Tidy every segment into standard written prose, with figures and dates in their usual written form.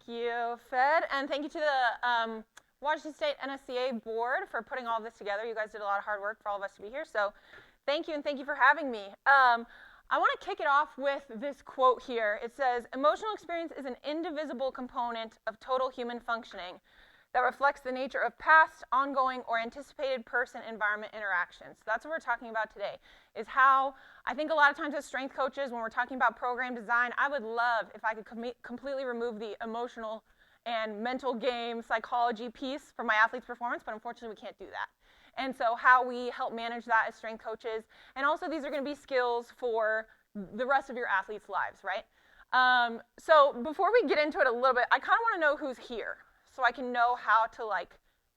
Thank you, Fed, and thank you to the Washington State NSCA board for putting all of this together. You guys did a lot of hard work for all of us to be here, so thank you, and thank you for having me. I want to kick it off with this quote here. It says, "Emotional experience is an indivisible component of total human functioning that reflects the nature of past, ongoing, or anticipated person-environment interactions." So that's what we're talking about today, is how I think a lot of times as strength coaches, when we're talking about program design, I would love if I could completely remove the emotional and mental game psychology piece from my athlete's performance, but unfortunately we can't do that. And so how we help manage that as strength coaches, and also these are going to be skills for the rest of your athletes' lives, right? So before we get into it a little bit, I kind of want to know who's here, so I can know how to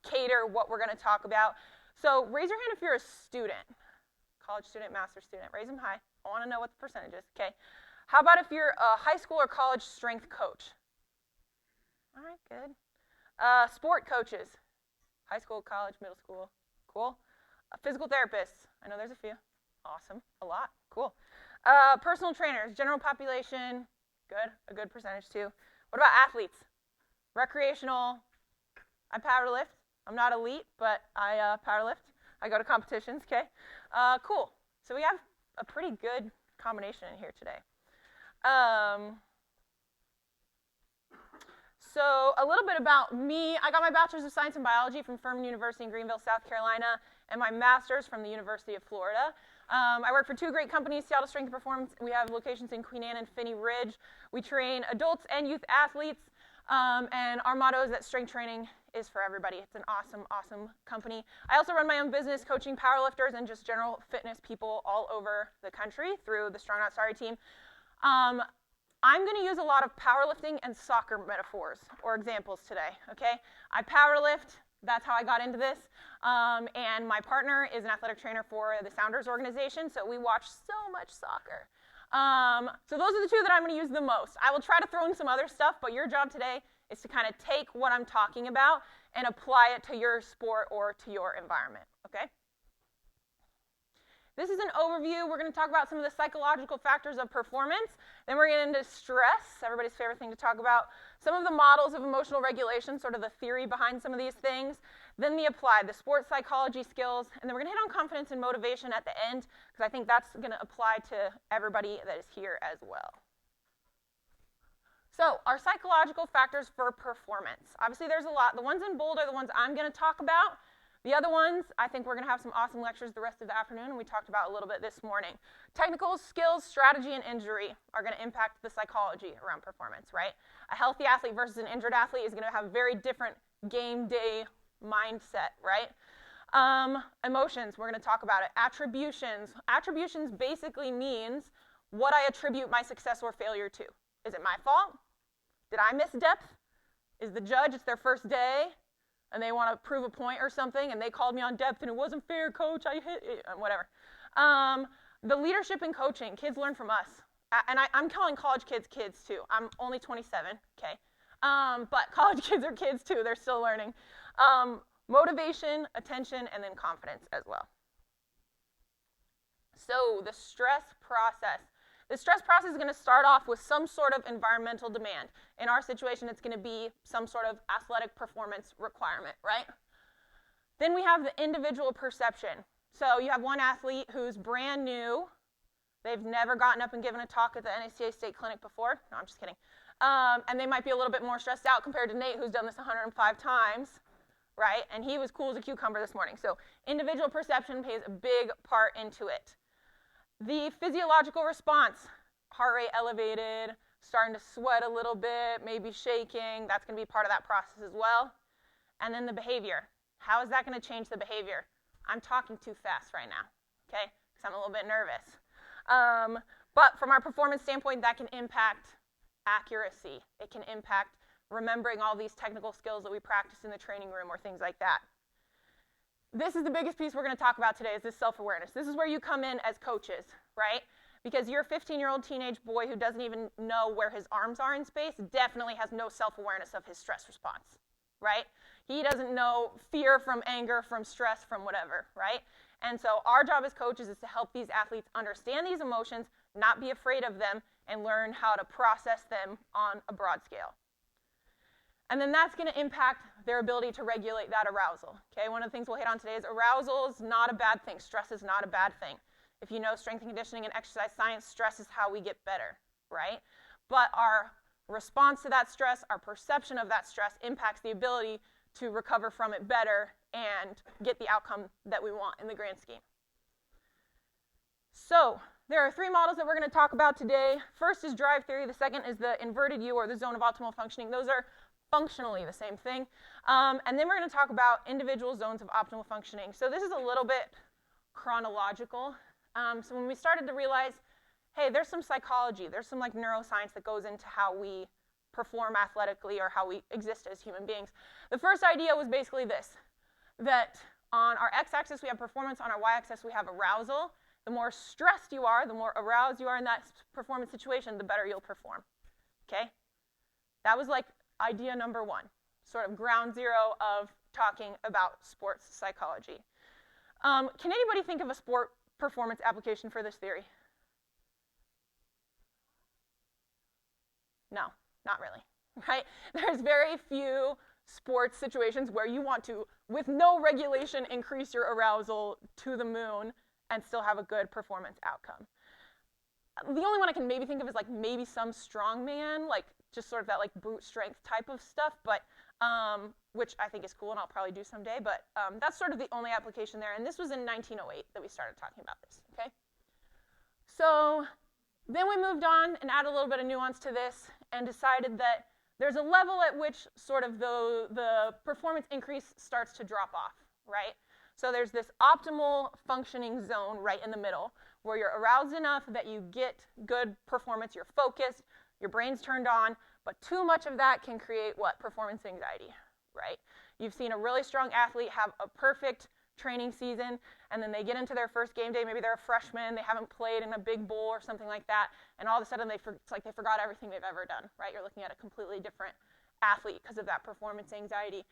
cater what we're going to talk about. So raise your hand if you're a student, college student, master's student. Raise them high. I want to know what the percentage is. Okay. How about if you're a high school or college strength coach? All right, good. Sport coaches, high school, college, middle school. Cool. Physical therapists. I know there's a few. Awesome. A lot. Cool. Personal trainers, general population. Good. A good percentage too. What about athletes? Recreational. I powerlift. I'm not elite, but I powerlift. I go to competitions. Okay. Cool. So we have a pretty good combination in here today. So a little bit about me. I got my Bachelor's of Science in Biology from Furman University in Greenville, South Carolina, and my Master's from the University of Florida. I work for two great companies, Seattle Strength and Performance. We have locations in Queen Anne and Phinney Ridge. We train adults and youth athletes, and our motto is that strength training is for everybody. It's an awesome, awesome company. I also run my own business coaching powerlifters and just general fitness people all over the country through the Strong Not Sorry team. I'm going to use a lot of powerlifting and soccer metaphors or examples today, okay? I powerlift. That's how I got into this. And my partner is an athletic trainer for the Sounders organization, so we watch so much soccer. So those are the two that I'm going to use the most. I will try to throw in some other stuff, but your job today is to kind of take what I'm talking about and apply it to your sport or to your environment, okay? This is an overview. We're going to talk about some of the psychological factors of performance. Then we're going to get into stress, everybody's favorite thing to talk about. Some of the models of emotional regulation, sort of the theory behind some of these things. Then the applied, the sports psychology skills. And then we're going to hit on confidence and motivation at the end, because I think that's going to apply to everybody that is here as well. So our psychological factors for performance. Obviously there's a lot. The ones in bold are the ones I'm going to talk about. The other ones, I think we're going to have some awesome lectures the rest of the afternoon, and we talked about a little bit this morning. Technical skills, strategy, and injury are going to impact the psychology around performance, right? A healthy athlete versus an injured athlete is going to have a very different game day mindset, right? Emotions, we're going to talk about it. Attributions. Attributions basically means what I attribute my success or failure to. Is it my fault? Did I miss depth? Is the judge, it's their first day, and they want to prove a point or something, and they called me on depth, and it wasn't fair, coach, I hit it, whatever. The leadership and coaching, kids learn from us. And I'm calling college kids kids, too. I'm only 27, okay? But college kids are kids, too. They're still learning. Motivation, attention, and then confidence as well. So the stress process. The stress process is going to start off with some sort of environmental demand. In our situation, it's going to be some sort of athletic performance requirement, right? Then we have the individual perception. So you have one athlete who's brand new. They've never gotten up and given a talk at the NSCA State Clinic before. No, I'm just kidding. And they might be a little bit more stressed out compared to Nate, who's done this 105 times, right? And he was cool as a cucumber this morning. So individual perception plays a big part into it. The physiological response, heart rate elevated, starting to sweat a little bit, maybe shaking, that's going to be part of that process as well. And then the behavior. How is that going to change the behavior? I'm talking too fast right now, okay, because I'm a little bit nervous. But from our performance standpoint, that can impact accuracy. It can impact remembering all these technical skills that we practice in the training room or things like that. This is the biggest piece we're going to talk about today, is this self-awareness. This is where you come in as coaches, right? Because your 15-year-old teenage boy who doesn't even know where his arms are in space definitely has no self-awareness of his stress response, right? He doesn't know fear from anger, from stress, from whatever, right? And so our job as coaches is to help these athletes understand these emotions, not be afraid of them, and learn how to process them on a broad scale. And then that's going to impact their ability to regulate that arousal. Okay, one of the things we'll hit on today is arousal is not a bad thing. Stress is not a bad thing. If you know strength and conditioning and exercise science, stress is how we get better, right? But our response to that stress, our perception of that stress impacts the ability to recover from it better and get the outcome that we want in the grand scheme. So there are 3 models that we're going to talk about today. First is drive theory. The second is the inverted U, or the zone of optimal functioning. Those are functionally the same thing. And then we're going to talk about individual zones of optimal functioning. So this is a little bit chronological. So when we started to realize, hey, there's some psychology, there's some like neuroscience that goes into how we perform athletically or how we exist as human beings. The first idea was basically this, that on our x-axis we have performance, on our y-axis we have arousal. The more stressed you are, the more aroused you are in that performance situation, the better you'll perform, okay? That was like idea number 1, sort of ground zero of talking about sports psychology. Can anybody think of a sport performance application for this theory? No, not really, right? There's very few sports situations where you want to, with no regulation, increase your arousal to the moon and still have a good performance outcome. The only one I can maybe think of is like maybe some strongman, like just sort of that like brute strength type of stuff, but which I think is cool and I'll probably do someday, but that's sort of the only application there. And this was in 1908 that we started talking about this, okay? So then we moved on and added a little bit of nuance to this and decided that there's a level at which sort of the performance increase starts to drop off, right? So there's this optimal functioning zone right in the middle where you're aroused enough that you get good performance, you're focused, your brain's turned on, but too much of that can create what? Performance anxiety, right? You've seen a really strong athlete have a perfect training season, and then they get into their first game day, maybe they're a freshman, they haven't played in a big bowl or something like that, and all of a sudden it's like they forgot everything they've ever done, right? You're looking at a completely different athlete because of that performance anxiety.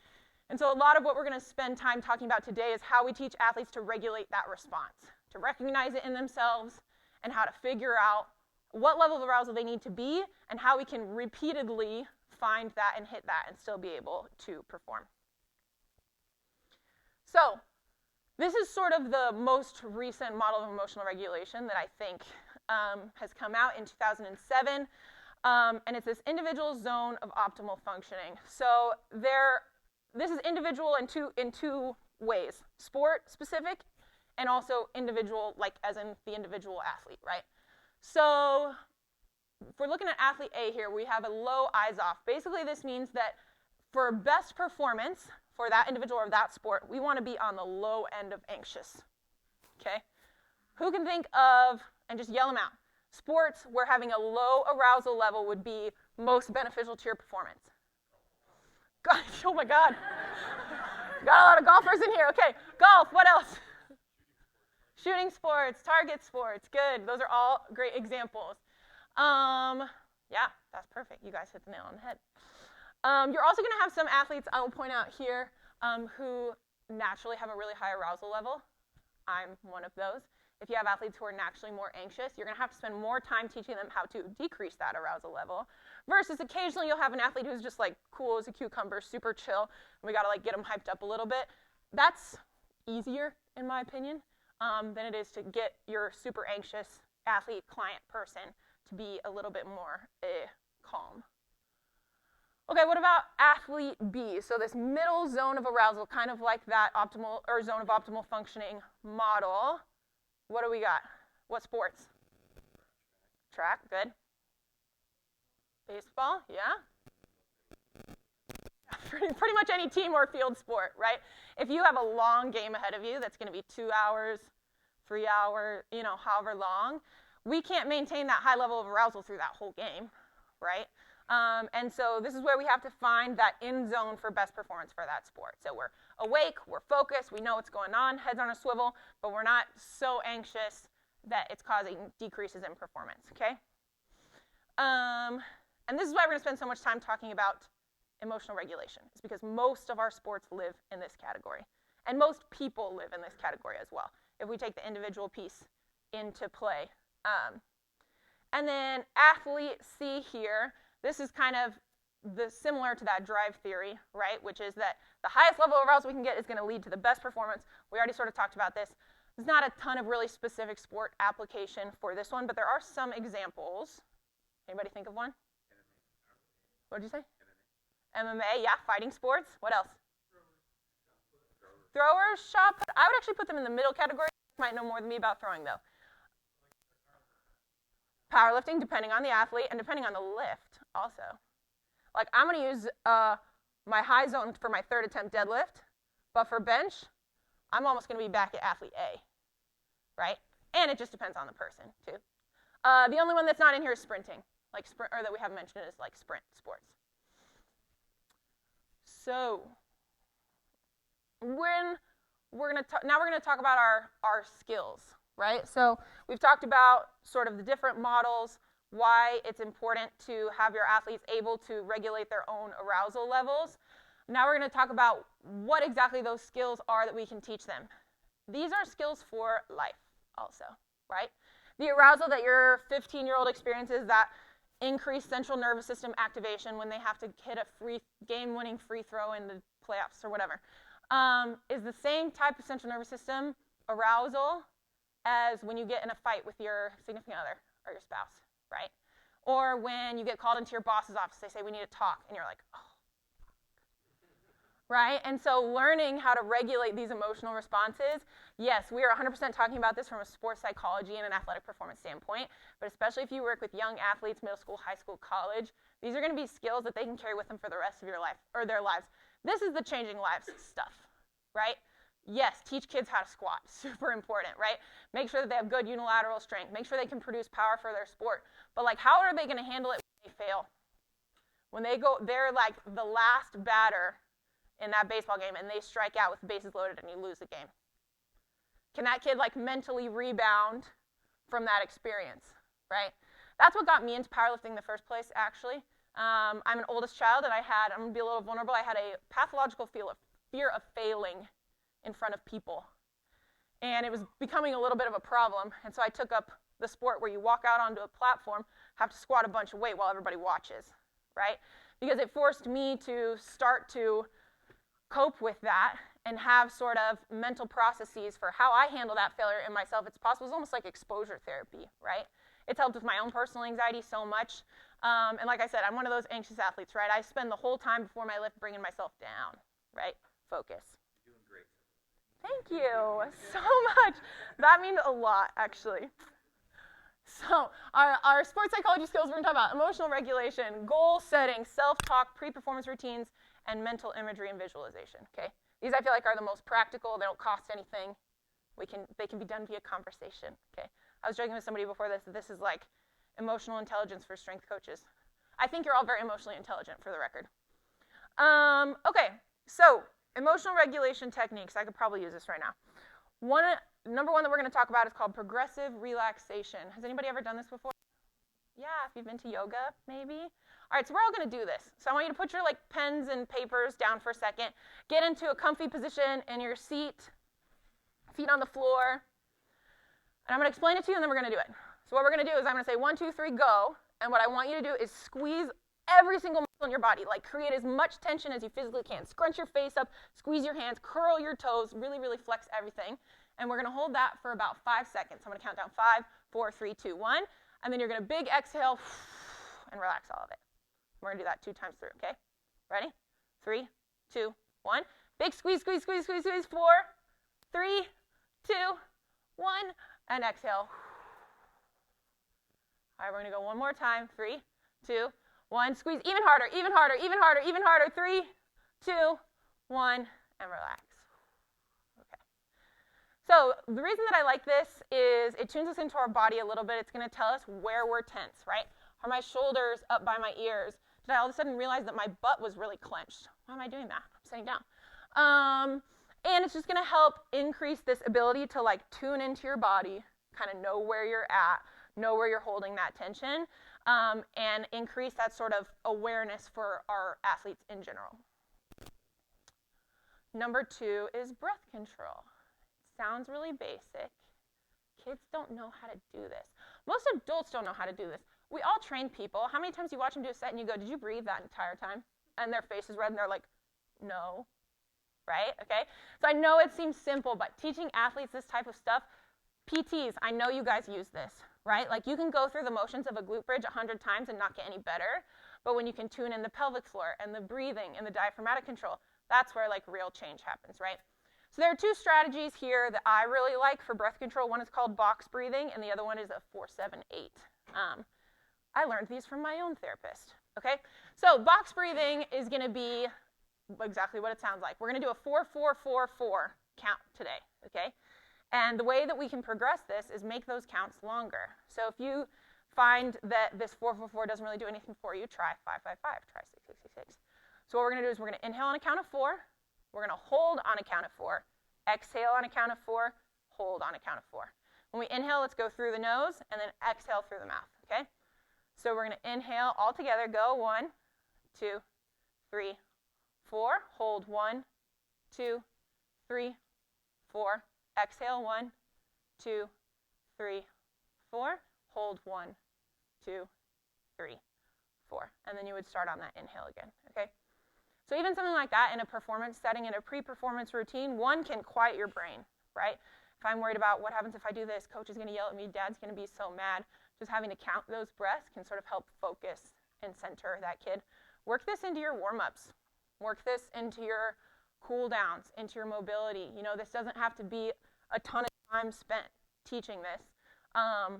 And so a lot of what we're going to spend time talking about today is how we teach athletes to regulate that response, to recognize it in themselves, and how to figure out what level of arousal they need to be, and how we can repeatedly find that and hit that and still be able to perform. So this is sort of the most recent model of emotional regulation that I think has come out in 2007, and it's this individual zone of optimal functioning. So this is individual in two ways, sport specific and also individual, like as in the individual athlete, right? So if we're looking at athlete A here, we have a low eyes off. Basically this means that for best performance for that individual or that sport, we want to be on the low end of anxious, okay? Who can think of, and just yell them out, sports where having a low arousal level would be most beneficial to your performance? God, oh my God. Got a lot of golfers in here. Okay, golf, what else? Shooting sports, target sports, good. Those are all great examples. Yeah, that's perfect. You guys hit the nail on the head. You're also going to have some athletes, I will point out here, who naturally have a really high arousal level. I'm one of those. If you have athletes who are naturally more anxious, you're going to have to spend more time teaching them how to decrease that arousal level. Versus occasionally you'll have an athlete who's just like cool as a cucumber, super chill, and we got to like get them hyped up a little bit. That's easier, in my opinion, than it is to get your super anxious athlete, client, person to be a little bit more calm. Okay, what about athlete B? So this middle zone of arousal, kind of like that optimal or zone of optimal functioning model. What do we got? What sports? Track, good. Baseball, yeah. Pretty much any team or field sport, right? If you have a long game ahead of you that's going to be 2 hours, 3 hours, however long, we can't maintain that high level of arousal through that whole game, right? And so this is where we have to find that in zone for best performance for that sport. So we're awake, we're focused, we know what's going on, heads on a swivel, but we're not so anxious that it's causing decreases in performance, okay? And this is why we're going to spend so much time talking about emotional regulation. It's because most of our sports live in this category. And most people live in this category as well, if we take the individual piece into play. And then athlete C here, this is kind of similar to that drive theory, right? Which is that the highest level of arousal we can get is going to lead to the best performance. We already sort of talked about this. There's not a ton of really specific sport application for this one, but there are some examples. Anybody think of one? What did you say? MMA, yeah, fighting sports. What else? Throwers, shot put. I would actually put them in the middle category. You might know more than me about throwing, though. Powerlifting, depending on the athlete and depending on the lift, also. Like, I'm going to use my high zone for my third attempt deadlift, but for bench, I'm almost going to be back at athlete A, right? And it just depends on the person, too. The only one that's not in here is sprinting, or that we haven't mentioned is like sprint sports. So, now we're going to talk about our skills, right? So we've talked about sort of the different models, why it's important to have your athletes able to regulate their own arousal levels. Now we're going to talk about what exactly those skills are that we can teach them. These are skills for life also, right? The arousal that your 15-year-old experiences, that increased central nervous system activation when they have to hit a game-winning free throw in the playoffs or whatever, is the same type of central nervous system arousal as when you get in a fight with your significant other or your spouse, right? Or when you get called into your boss's office, they say, we need to talk, and you're like, oh. Right? And so learning how to regulate these emotional responses, yes, we are 100% talking about this from a sports psychology and an athletic performance standpoint, but especially if you work with young athletes, middle school, high school, college, these are going to be skills that they can carry with them for the rest of your life, or their lives. This is the changing lives stuff, right? Yes, teach kids how to squat, super important, right? Make sure that they have good unilateral strength. Make sure they can produce power for their sport. But like, how are they going to handle it when they fail? When they're like the last batter in that baseball game and they strike out with the bases loaded and you lose the game. Can that kid like mentally rebound from that experience, right? That's what got me into powerlifting in the first place, actually. I'm an oldest child, and I'm going to be a little vulnerable. I had a pathological fear of failing in front of people. And it was becoming a little bit of a problem. And so I took up the sport where you walk out onto a platform, have to squat a bunch of weight while everybody watches, right? Because it forced me to start to cope with that and have sort of mental processes for how I handle that failure in myself. It's possible. It's almost like exposure therapy, right? It's helped with my own personal anxiety so much. And like I said, I'm one of those anxious athletes, right? I spend the whole time before my lift bringing myself down, right? Focus. You're doing great. Thank you so much. That means a lot, actually. So our sports psychology skills, we're going to talk about emotional regulation, goal setting, self-talk, pre-performance routines, and mental imagery and visualization, okay? These I feel like are the most practical. They don't cost anything. They can be done via conversation, okay? I was joking with somebody before this that this is like emotional intelligence for strength coaches. I think you're all very emotionally intelligent, for the record. Okay, so emotional regulation techniques. I could probably use this right now. Number one that we're going to talk about is called progressive relaxation. Has anybody ever done this before? Yeah, if you've been to yoga, maybe. All right, so we're all going to do this. So I want you to put your pens and papers down for a second. Get into a comfy position in your seat, feet on the floor. And I'm going to explain it to you, and then we're going to do it. So what we're going to do is I'm going to say 1, 2, 3, go. And what I want you to do is squeeze every single muscle in your body. Like, create as much tension as you physically can. Scrunch your face up, squeeze your hands, curl your toes, really, really flex everything. And we're going to hold that for about 5 seconds. I'm going to count down 5, 4, 3, 2, 1. And then you're going to big exhale and relax all of it. We're going to do that 2 times through, okay? Ready? 3, 2, 1. Big squeeze, squeeze, squeeze, squeeze, squeeze. 4, 3, 2, 1. And exhale. All right, we're going to go one more time. 3, 2, 1. Squeeze even harder, even harder, even harder, even harder. 3, 2, 1. And relax. Okay. So the reason that I like this is it tunes us into our body a little bit. It's going to tell us where we're tense, right? Are my shoulders up by my ears? Did I all of a sudden realize that my butt was really clenched? Why am I doing that? I'm sitting down. And it's just going to help increase this ability to tune into your body, kind of know where you're at, know where you're holding that tension, and increase that sort of awareness for our athletes in general. Number 2 is breath control. It sounds really basic. Kids don't know how to do this. Most adults don't know how to do this. We all train people. How many times you watch them do a set and you go, did you breathe that entire time? And their face is red and they're like, no, right? Okay? So I know it seems simple, but teaching athletes this type of stuff, PTs, I know you guys use this, right? Like you can go through the motions of a glute bridge 100 times and not get any better, but when you can tune in the pelvic floor and the breathing and the diaphragmatic control, that's where like real change happens, right? So there are two strategies here that I really like for breath control. One is called box breathing, and the other one is a 4-7-8. I learned these from my own therapist, okay? So box breathing is going to be exactly what it sounds like. We're going to do a 4-4-4-4 count today, okay? And the way that we can progress this is make those counts longer. So if you find that this 4-4-4 doesn't really do anything for you, try 5-5-5, try 6-6-6-6. So what we're going to do is we're going to inhale on a count of 4. We're going to hold on a count of 4. Exhale on a count of 4. Hold on a count of 4. When we inhale, let's go through the nose and then exhale through the mouth, okay? So we're going to inhale all together. Go 1, 2, 3, 4. Hold 1, 2, 3, 4. Exhale 1, 2, 3, 4. Hold 1, 2, 3, 4. And then you would start on that inhale again, okay? So even something like that in a performance setting, in a pre-performance routine, one can quiet your brain, right? If I'm worried about what happens if I do this, coach is going to yell at me, dad's going to be so mad, just having to count those breaths can sort of help focus and center that kid. Work this into your warm-ups. Work this into your cool downs, into your mobility. You know, this doesn't have to be a ton of time spent teaching this,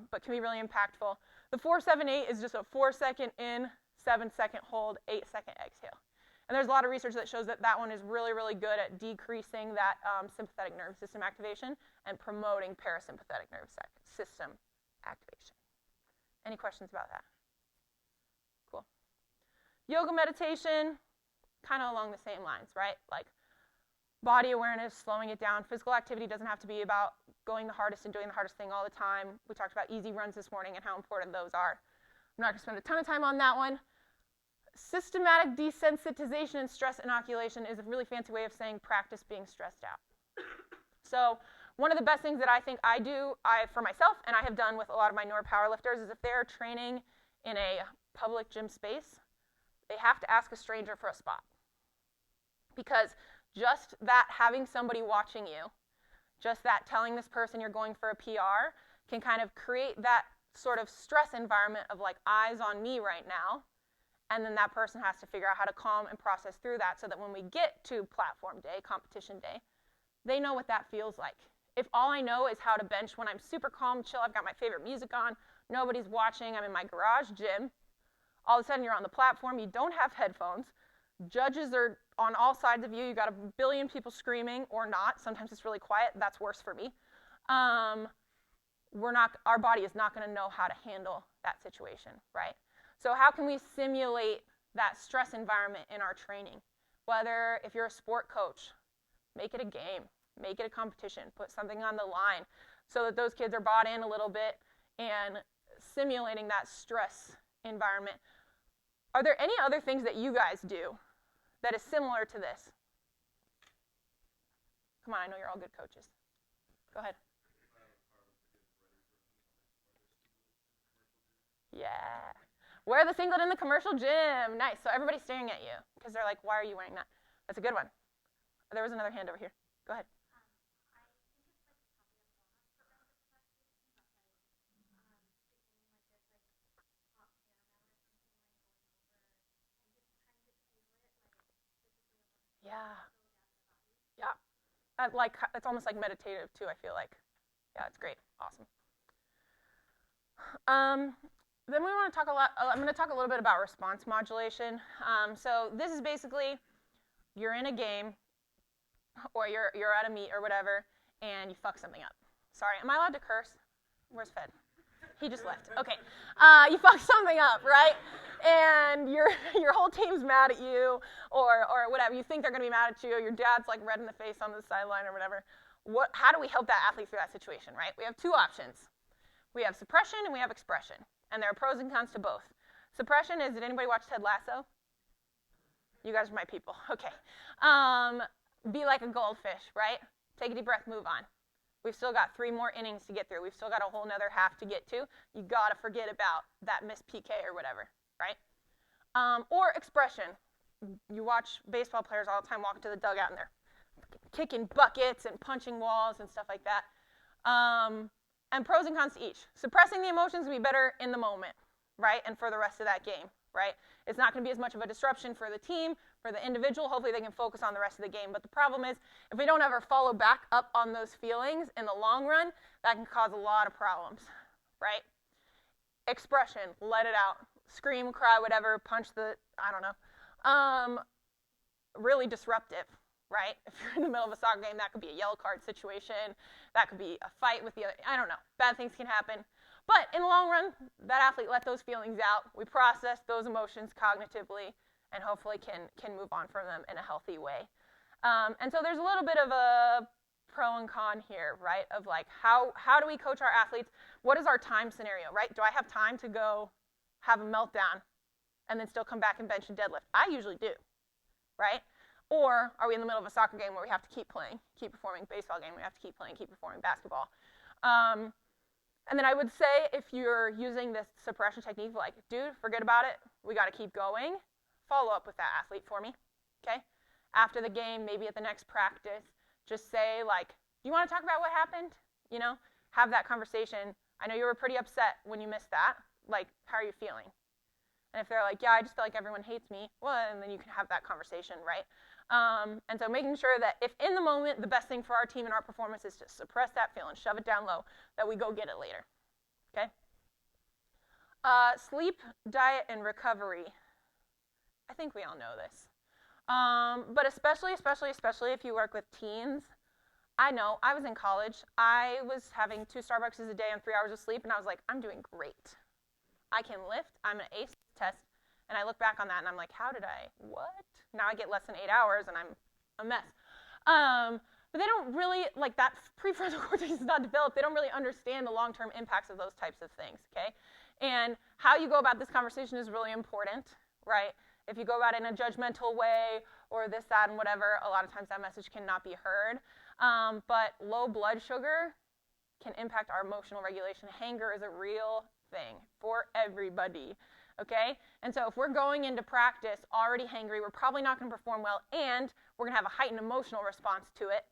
but can be really impactful. The 4-7-8 is just a 4-second in, 7-second hold, 8-second exhale. And there's a lot of research that shows that that one is really, really good at decreasing that sympathetic nervous system activation and promoting parasympathetic nervous system activation. Any questions about that? Cool. Yoga meditation, kind of along the same lines, right? Like body awareness, slowing it down. Physical activity doesn't have to be about going the hardest and doing the hardest thing all the time. We talked about easy runs this morning and how important those are. I'm not going to spend a ton of time on that one. Systematic desensitization and stress inoculation is a really fancy way of saying practice being stressed out. So one of the best things that I think I do for myself, and I have done with a lot of my newer powerlifters, is if they're training in a public gym space, they have to ask a stranger for a spot. Because just that having somebody watching you, just that telling this person you're going for a PR can kind of create that sort of stress environment of like eyes on me right now. And then that person has to figure out how to calm and process through that so that when we get to platform day, competition day, they know what that feels like. If all I know is how to bench when I'm super calm, chill, I've got my favorite music on, nobody's watching, I'm in my garage gym, all of a sudden you're on the platform, you don't have headphones, judges are on all sides of you, you got a billion people screaming or not, sometimes it's really quiet, that's worse for me. Our body is not going to know how to handle that situation, right? So how can we simulate that stress environment in our training? Whether if you're a sport coach, make it a game, make it a competition, put something on the line so that those kids are bought in a little bit and simulating that stress environment. Are there any other things that you guys do that is similar to this? Come on, I know you're all good coaches. Go ahead. Yeah. Wear the singlet in the commercial gym. Nice. So everybody's staring at you because they're like, why are you wearing that? That's a good one. There was another hand over here. Go ahead. Yeah. Yeah. It's almost like meditative too, I feel like. Yeah, it's great. Awesome. Then we want to talk I'm going to talk a little bit about response modulation. So this is basically, you're in a game, or you're at a meet or whatever, and you fuck something up. Sorry, am I allowed to curse? Where's Fed? He just left. Okay. You fuck something up, right? And your whole team's mad at you, or whatever. You think they're going to be mad at you. Your dad's like red in the face on the sideline or whatever. How do we help that athlete through that situation, right? We have two options. We have suppression and we have expression. And there are pros and cons to both. Suppression is, did anybody watch Ted Lasso? You guys are my people. Okay. Be like a goldfish, right? Take a deep breath, move on. We've still got 3 more innings to get through. We've still got a whole nother half to get to. You got to forget about that missed PK or whatever, right? Or expression. You watch baseball players all the time walk to the dugout and they're kicking buckets and punching walls and stuff like that. And pros and cons to each. Suppressing the emotions will be better in the moment, right? And for the rest of that game, right? It's not going to be as much of a disruption for the team, for the individual. Hopefully they can focus on the rest of the game. But the problem is, if we don't ever follow back up on those feelings in the long run, that can cause a lot of problems, right? Expression, let it out. Scream, cry, whatever, punch the, I don't know. Really disruptive, right? If you're in the middle of a soccer game, that could be a yellow card situation. That could be a fight with the other, I don't know. Bad things can happen. But in the long run, that athlete let those feelings out. We process those emotions cognitively and hopefully can move on from them in a healthy way. And so there's a little bit of a pro and con here, right? Of like, how do we coach our athletes? What is our time scenario, right? Do I have time to go have a meltdown and then still come back and bench and deadlift? I usually do, right? Or are we in the middle of a soccer game where we have to keep playing, keep performing? Baseball game, we have to keep playing, keep performing. Basketball. And then I would say if you're using this suppression technique, like, dude, forget about it. We got to keep going. Follow up with that athlete for me, okay? After the game, maybe at the next practice, just say, like, do you want to talk about what happened? You know, have that conversation. I know you were pretty upset when you missed that. Like, how are you feeling? And if they're like, yeah, I just feel like everyone hates me, well, and then you can have that conversation, right? And so making sure that if in the moment the best thing for our team and our performance is to suppress that feeling, shove it down low, that we go get it later, okay? Sleep, diet, and recovery. I think we all know this. But especially if you work with teens, I know, I was in college, I was having 2 Starbucks a day and 3 hours of sleep, and I was like, I'm doing great. I can lift, I'm going to ace this test, and I look back on that and I'm like, how did I, what? Now I get less than 8 hours and I'm a mess. But they don't really, like that prefrontal cortex is not developed, they don't really understand the long-term impacts of those types of things, okay? And how you go about this conversation is really important, right? If you go about it in a judgmental way or this, that, and whatever, a lot of times that message cannot be heard. But low blood sugar can impact our emotional regulation. Hanger is a real thing for everybody, okay? And so if we're going into practice already hangry, we're probably not going to perform well, and we're going to have a heightened emotional response to it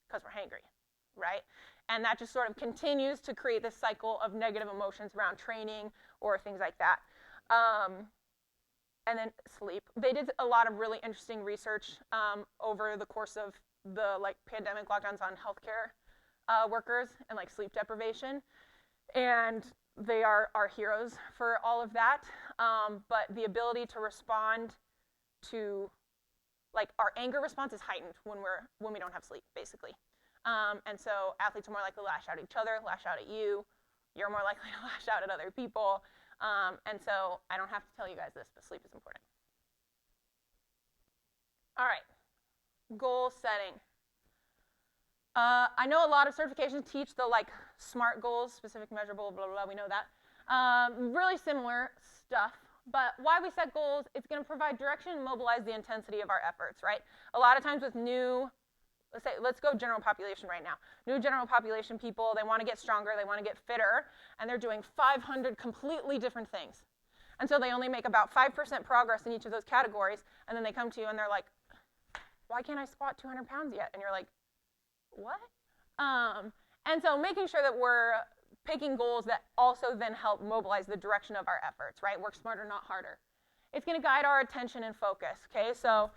because we're hangry, right? And that just sort of continues to create this cycle of negative emotions around training or things like that. And then sleep. They did a lot of really interesting research over the course of the pandemic lockdowns on healthcare workers and sleep deprivation. And they are our heroes for all of that. But the ability to respond to, our anger response is heightened when we don't have sleep, basically. And so athletes are more likely to lash out at each other, lash out at you. You're more likely to lash out at other people. And so I don't have to tell you guys this, but sleep is important. All right, goal setting. I know a lot of certifications teach the SMART goals, specific, measurable, blah, blah, blah, we know that. Really similar stuff, but why we set goals, it's going to provide direction and mobilize the intensity of our efforts, right? A lot of times with new, let's go general population right now. New general population people, they want to get stronger, they want to get fitter, and they're doing 500 completely different things. And so they only make about 5% progress in each of those categories, and then they come to you and they're like, why can't I squat 200 pounds yet? And you're like, what? And so making sure that we're picking goals that also then help mobilize the direction of our efforts, right? Work smarter, not harder. It's going to guide our attention and focus, okay? So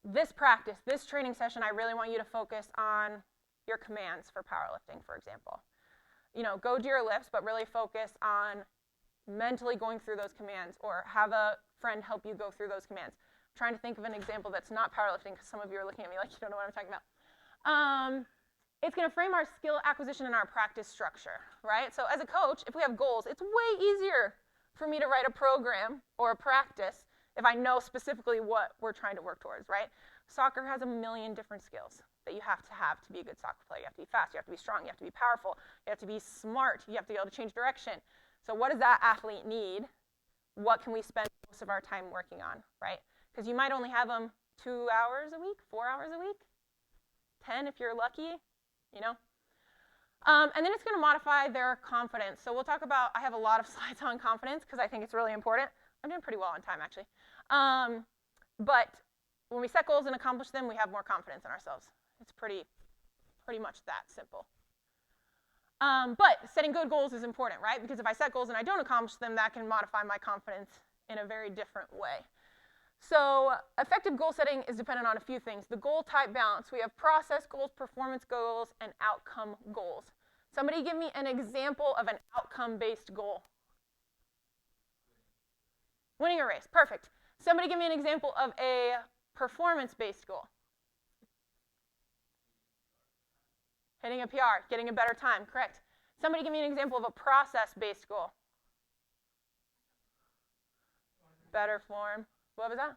this practice, this training session, I really want you to focus on your commands for powerlifting, for example. Go do your lifts, but really focus on mentally going through those commands, or have a friend help you go through those commands. I'm trying to think of an example that's not powerlifting, because some of you are looking at me like you don't know what I'm talking about. It's going to frame our skill acquisition and our practice structure, right? So as a coach, if we have goals, it's way easier for me to write a program or a practice if I know specifically what we're trying to work towards, right? Soccer has a million different skills that you have to be a good soccer player. You have to be fast, you have to be strong, you have to be powerful, you have to be smart, you have to be able to change direction. So what does that athlete need? What can we spend most of our time working on, right? Because you might only have them 2 hours a week, 4 hours a week, 10 if you're lucky, And then it's going to modify their confidence. So we'll talk about, I have a lot of slides on confidence because I think it's really important. I'm doing pretty well on time, actually. But when we set goals and accomplish them, we have more confidence in ourselves. It's pretty much that simple. But setting good goals is important, right? Because if I set goals and I don't accomplish them, that can modify my confidence in a very different way. So effective goal setting is dependent on a few things. The goal type balance. We have process goals, performance goals, and outcome goals. Somebody give me an example of an outcome-based goal. Winning a race. Perfect. Somebody give me an example of a performance-based goal. Hitting a PR, getting a better time. Correct. Somebody give me an example of a process-based goal. Better form. What was that?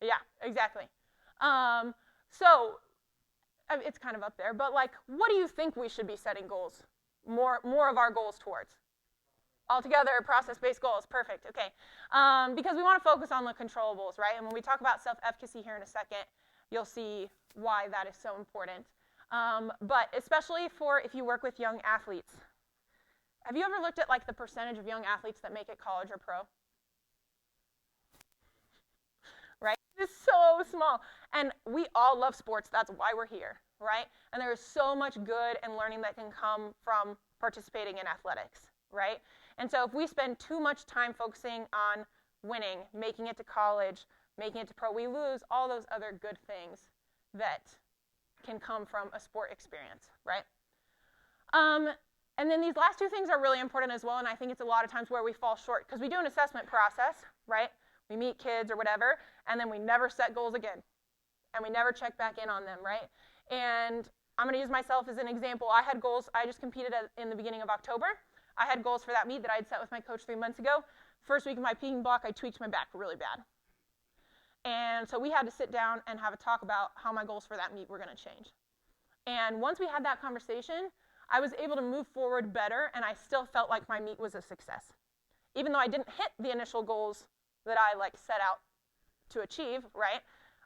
Yeah, exactly. So it's kind of up there, but like, what do you think we should be setting goals? More of our goals towards? Altogether, process-based goals. Perfect. Okay. Because we want to focus on the controllables, right? And when we talk about self-efficacy here in a second, you'll see why that is so important. But especially for if you work with young athletes. Have you ever looked at like the percentage of young athletes that make it college or pro? Right? It's so small. And we all love sports. That's why we're here, right? And there is so much good and learning that can come from participating in athletics, right? And so if we spend too much time focusing on winning, making it to college, making it to pro, we lose all those other good things that can come from a sport experience, right? And then these last two things are really important as well, and I think it's a lot of times where we fall short, because we do an assessment process, right? We meet kids or whatever, and then we never set goals again, and we never check back in on them, right? And I'm going to use myself as an example. I had goals. I just competed in the beginning of October. I had goals for that meet that I had set with my coach 3 months ago. First week of my peaking block, I tweaked my back really bad. And so we had to sit down and have a talk about how my goals for that meet were going to change. And once we had that conversation, I was able to move forward better, and I still felt like my meet was a success. Even though I didn't hit the initial goals that I set out to achieve, right?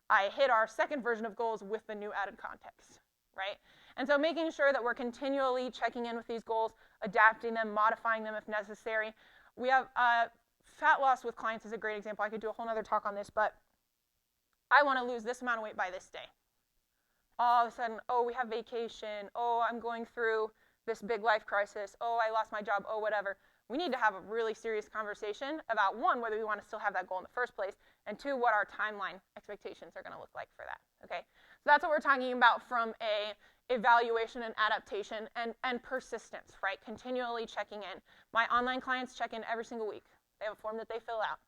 I hit our second version of goals with the new added context, right? And so making sure that we're continually checking in with these goals, adapting them, modifying them if necessary. We have fat loss with clients is a great example. I could do a whole other talk on this, but I want to lose this amount of weight by this day. All of a sudden, oh, we have vacation. Oh, I'm going through this big life crisis. Oh, I lost my job. Oh, whatever. We need to have a really serious conversation about, one, whether we want to still have that goal in the first place, and two, what our timeline expectations are going to look like for that, okay? So that's what we're talking about from a evaluation and adaptation and persistence, right? Continually checking in. My online clients check in every single week. They have a form that they fill out,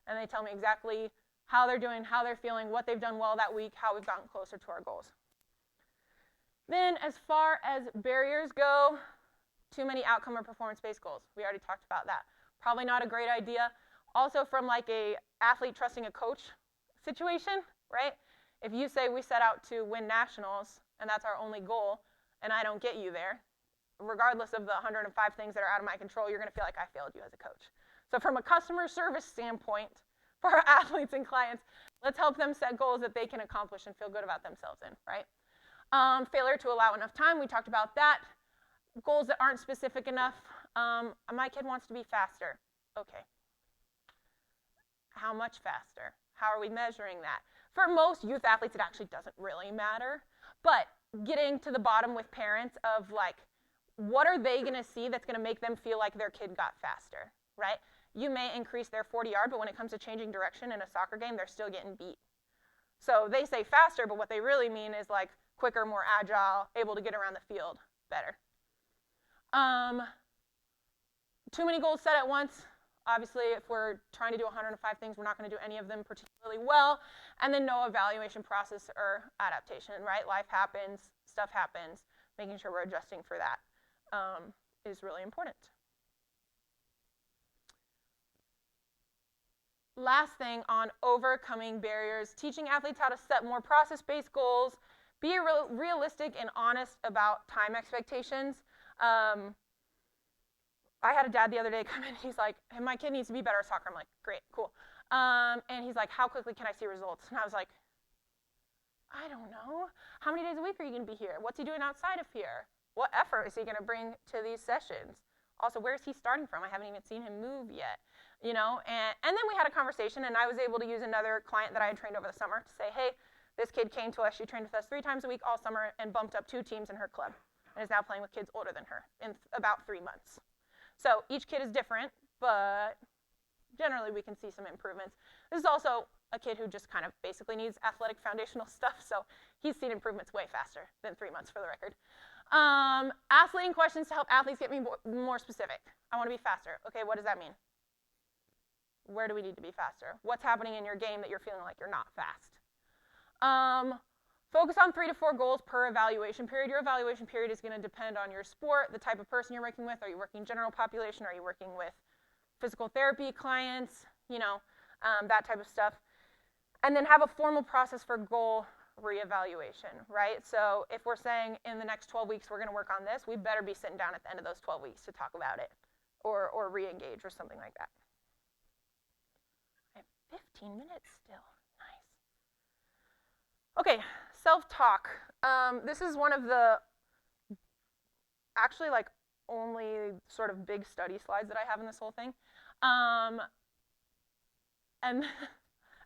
and they tell me exactly how they're doing, how they're feeling, what they've done well that week, how we've gotten closer to our goals. Then as far as barriers go, too many outcome or performance-based goals. We already talked about that. Probably not a great idea. Also from like a athlete trusting a coach situation, right? If you say we set out to win nationals and that's our only goal and I don't get you there, regardless of the 105 things that are out of my control, you're going to feel like I failed you as a coach. So from a customer service standpoint, for our athletes and clients, let's help them set goals that they can accomplish and feel good about themselves in, right? Failure to allow enough time, we talked about that. Goals that aren't specific enough. My kid wants to be faster. Okay. How much faster? How are we measuring that? For most youth athletes, it actually doesn't really matter. But getting to the bottom with parents of like, what are they going to see that's going to make them feel like their kid got faster, right? You may increase their 40-yard, but when it comes to changing direction in a soccer game, they're still getting beat. So they say faster, but what they really mean is like quicker, more agile, able to get around the field better. Too many goals set at once. Obviously, if we're trying to do 105 things, we're not going to do any of them particularly well. And then no evaluation process or adaptation, right? Life happens, stuff happens. Making sure we're adjusting for that is really important. Last thing on overcoming barriers, teaching athletes how to set more process-based goals, be realistic and honest about time expectations. I had a dad the other day come in, he's like, hey, my kid needs to be better at soccer. I'm like, great, cool. And he's like, how quickly can I see results? And I was like, I don't know. How many days a week are you going to be here? What's he doing outside of here? What effort is he going to bring to these sessions? Also, where is he starting from? I haven't even seen him move yet. You know, and then we had a conversation, and I was able to use another client that I had trained over the summer to say, hey, this kid came to us, she trained with us 3 times a week all summer and bumped up 2 teams in her club and is now playing with kids older than her in about 3 months. So each kid is different, but generally we can see some improvements. This is also a kid who just kind of basically needs athletic foundational stuff, so he's seen improvements way faster than 3 months for the record. Athleting questions to help athletes get me more specific. I want to be faster. Okay, what does that mean? Where do we need to be faster? What's happening in your game that you're feeling like you're not fast? Focus on 3 to 4 goals per evaluation period. Your evaluation period is going to depend on your sport, the type of person you're working with. Are you working general population? Are you working with physical therapy clients? You know, that type of stuff. And then have a formal process for goal reevaluation, right? So if we're saying in the next 12 weeks we're going to work on this, we better be sitting down at the end of those 12 weeks to talk about it or re-engage or something like that. 15 minutes still. Nice. Okay, self-talk. This is one of the actually like only sort of big study slides that I have in this whole thing. And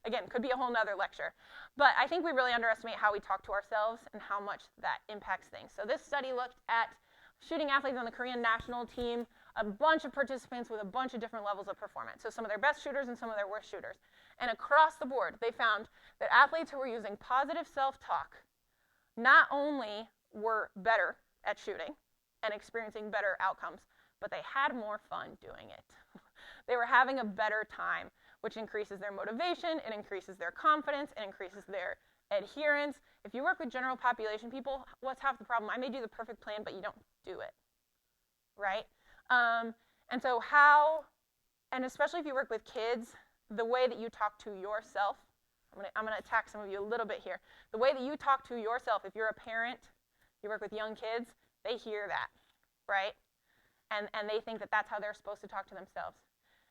again, could be a whole nother lecture. But I think we really underestimate how we talk to ourselves and how much that impacts things. So this study looked at shooting athletes on the Korean national team, a bunch of participants with a bunch of different levels of performance. So some of their best shooters and some of their worst shooters. And across the board, they found that athletes who were using positive self-talk not only were better at shooting and experiencing better outcomes, but they had more fun doing it. They were having a better time, which increases their motivation, it increases their confidence, it increases their adherence. If you work with general population people, what's half the problem? I made you the perfect plan, but you don't do it, right? And so and especially if you work with kids, the way that you talk to yourself, I'm gonna attack some of you a little bit here. The way that you talk to yourself, if you're a parent, you work with young kids, they hear that, right? And they think that that's how they're supposed to talk to themselves.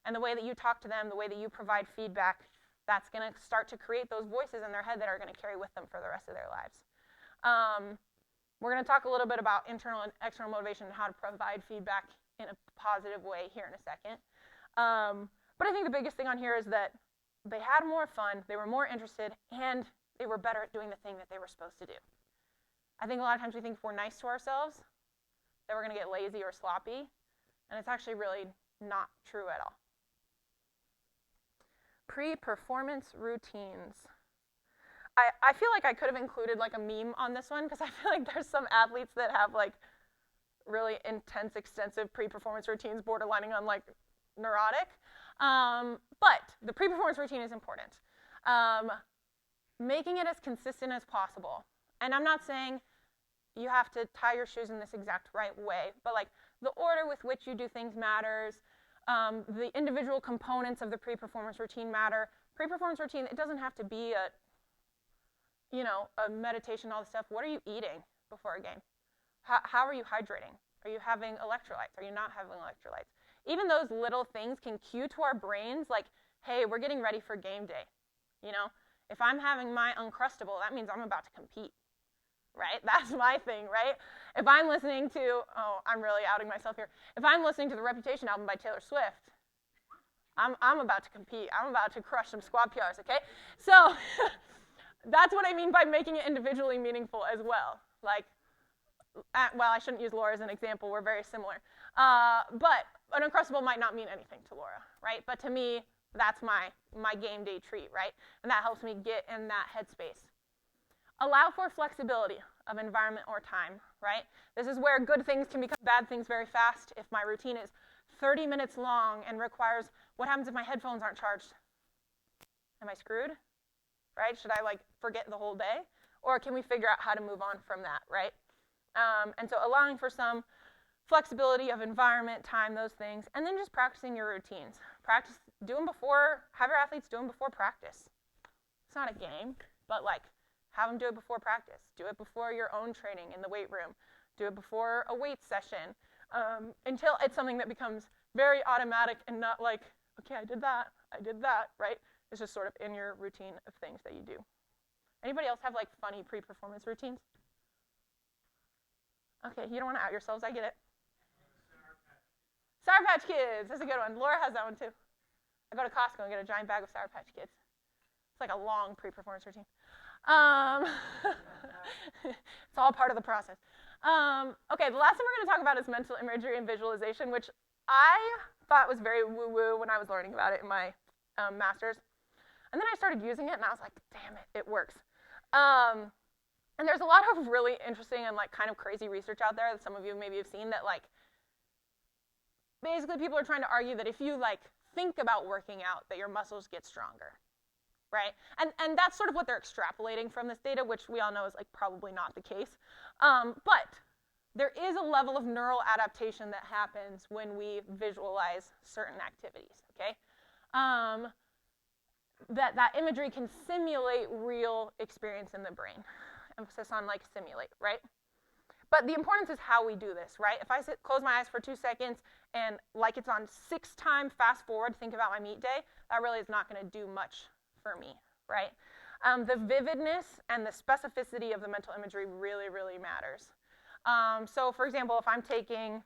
And the way that you talk to them, the way that you provide feedback, that's going to start to create those voices in their head that are going to carry with them for the rest of their lives. We're going to talk a little bit about internal and external motivation and how to provide feedback in a positive way here in a second. But I think the biggest thing on here is that they had more fun, they were more interested, and they were better at doing the thing that they were supposed to do. I think a lot of times we think if we're nice to ourselves, that we're going to get lazy or sloppy, and it's actually really not true at all. Pre-performance routines. I feel like I could have included like a meme on this one because I feel like there's some athletes that have like really intense, extensive pre-performance routines borderlining on like neurotic. But the pre-performance routine is important. Making it as consistent as possible. And I'm not saying you have to tie your shoes in this exact right way, but like the order with which you do things matters. The individual components of the pre-performance routine matter. Pre-performance routine, it doesn't have to be a meditation, all this stuff. What are you eating before a game? How are you hydrating? Are you having electrolytes? Are you not having electrolytes? Even those little things can cue to our brains like, hey, we're getting ready for game day. You know, if I'm having my Uncrustable, that means I'm about to compete, right? That's my thing, right? If I'm listening to, I'm really outing myself here. If I'm listening to the Reputation album by Taylor Swift, I'm about to compete. I'm about to crush some squat PRs, okay? So that's what I mean by making it individually meaningful as well. Like, well, I shouldn't use Laura as an example. We're very similar. But an Uncrustable might not mean anything to Laura, right? But to me, that's my game day treat, right? And that helps me get in that headspace. Allow for flexibility of environment or time, right? This is where good things can become bad things very fast. If my routine is 30 minutes long and requires, what happens if my headphones aren't charged? Am I screwed? Right? Should I like forget the whole day? Or can we figure out how to move on from that, right? And so allowing for some flexibility of environment, time, those things, and then just practicing your routines. Have your athletes do them before practice. It's not a game, but like have them do it before practice. Do it before your own training in the weight room. Do it before a weight session until it's something that becomes very automatic and not like, okay, I did that, right? It's just sort of in your routine of things that you do. Anybody else have like funny pre-performance routines? Okay, you don't want to out yourselves. I get it. Sour Patch Kids. That's a good one. Laura has that one too. I go to Costco and get a giant bag of Sour Patch Kids. It's like a long pre-performance routine. It's all part of the process. Okay, the last thing we're going to talk about is mental imagery and visualization, which I thought was very woo-woo when I was learning about it in my master's. And then I started using it, and I was like, damn it, it works. And there's a lot of really interesting and like kind of crazy research out there that some of you maybe have seen that like basically people are trying to argue that if you like think about working out, that your muscles get stronger, right? And that's sort of what they're extrapolating from this data, which we all know is like probably not the case. But there is a level of neural adaptation that happens when we visualize certain activities, okay? That imagery can simulate real experience in the brain. Emphasis on like simulate, right? But the importance is how we do this, right? If I close my eyes for 2 seconds and like it's on 6-time fast forward, think about my meet day, that really is not going to do much for me, right? The vividness and the specificity of the mental imagery really, really matters. So for example, if I'm taking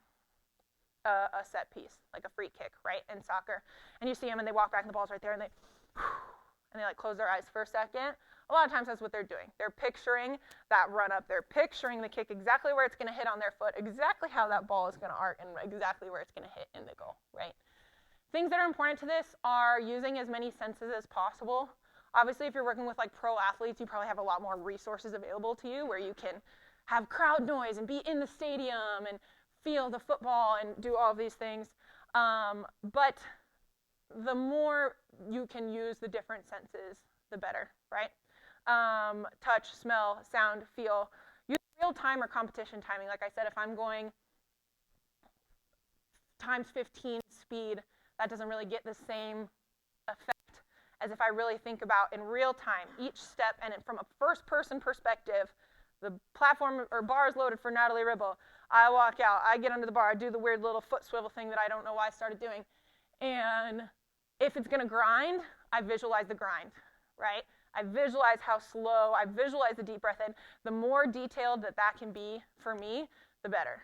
a set piece, like a free kick, right, in soccer, and you see them and they walk back and the ball's right there and they like close their eyes for a second, a lot of times that's what they're doing. They're picturing that run up. They're picturing the kick exactly where it's going to hit on their foot, exactly how that ball is going to arc, and exactly where it's going to hit in the goal, right? Things that are important to this are using as many senses as possible. Obviously, if you're working with like pro athletes, you probably have a lot more resources available to you where you can have crowd noise and be in the stadium and feel the football and do all of these things. But the more you can use the different senses, the better, right? Touch, smell, sound, feel. Use real time or competition timing. Like I said, if I'm going times 15 speed, that doesn't really get the same effect as if I really think about in real time each step, and from a first person perspective, the platform or bar is loaded for Natalie Ribble. I walk out, I get under the bar, I do the weird little foot swivel thing that I don't know why I started doing. And if it's going to grind, I visualize the grind, right? I visualize how slow, I visualize the deep breath in. The more detailed that can be for me, the better.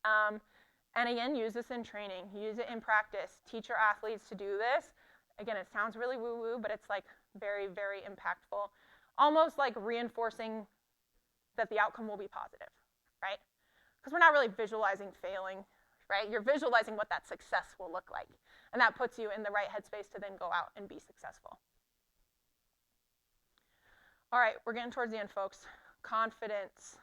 And again, use this in training, use it in practice. Teach your athletes to do this. Again, it sounds really woo-woo, but it's like very, very impactful. Almost like reinforcing that the outcome will be positive, right? Because we're not really visualizing failing, right? You're visualizing what that success will look like. And that puts you in the right headspace to then go out and be successful. All right, we're getting towards the end, folks. Confidence.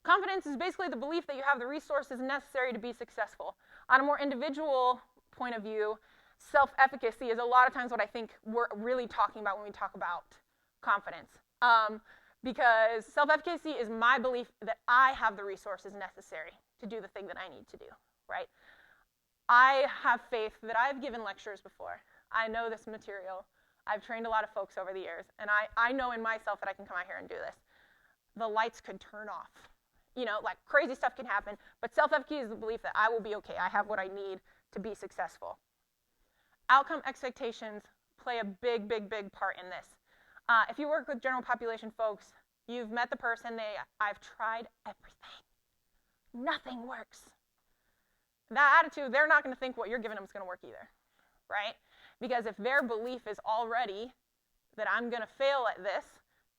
Confidence is basically the belief that you have the resources necessary to be successful. On a more individual point of view, self-efficacy is a lot of times what I think we're really talking about when we talk about confidence. Because self-efficacy is my belief that I have the resources necessary to do the thing that I need to do, right? I have faith that I've given lectures before. I know this material. I've trained a lot of folks over the years, and I know in myself that I can come out here and do this. The lights could turn off. You know, like crazy stuff can happen, but self-efficacy is the belief that I will be okay. I have what I need to be successful. Outcome expectations play a big, big, big part in this. If you work with general population folks, you've met the person, I've tried everything. Nothing works. That attitude, they're not going to think what you're giving them is going to work either, right? Because if their belief is already that I'm going to fail at this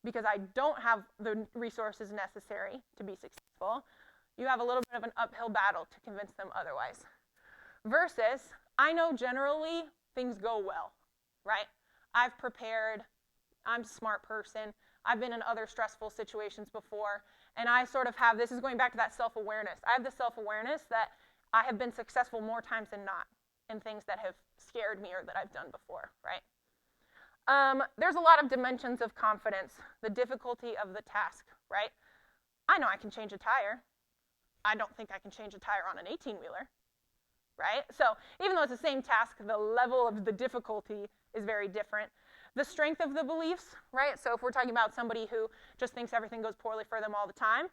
because I don't have the resources necessary to be successful, you have a little bit of an uphill battle to convince them otherwise. Versus, I know generally things go well, right? I've prepared, I'm a smart person, I've been in other stressful situations before, and I sort of have, this is going back to that self-awareness. I have the self-awareness that I have been successful more times than not in things that have scared me or that I've done before, right? There's a lot of dimensions of confidence. The difficulty of the task, right? I know I can change a tire. I don't think I can change a tire on an 18-wheeler, right? So even though it's the same task, the level of the difficulty is very different. The strength of the beliefs, right? So if we're talking about somebody who just thinks everything goes poorly for them all the time,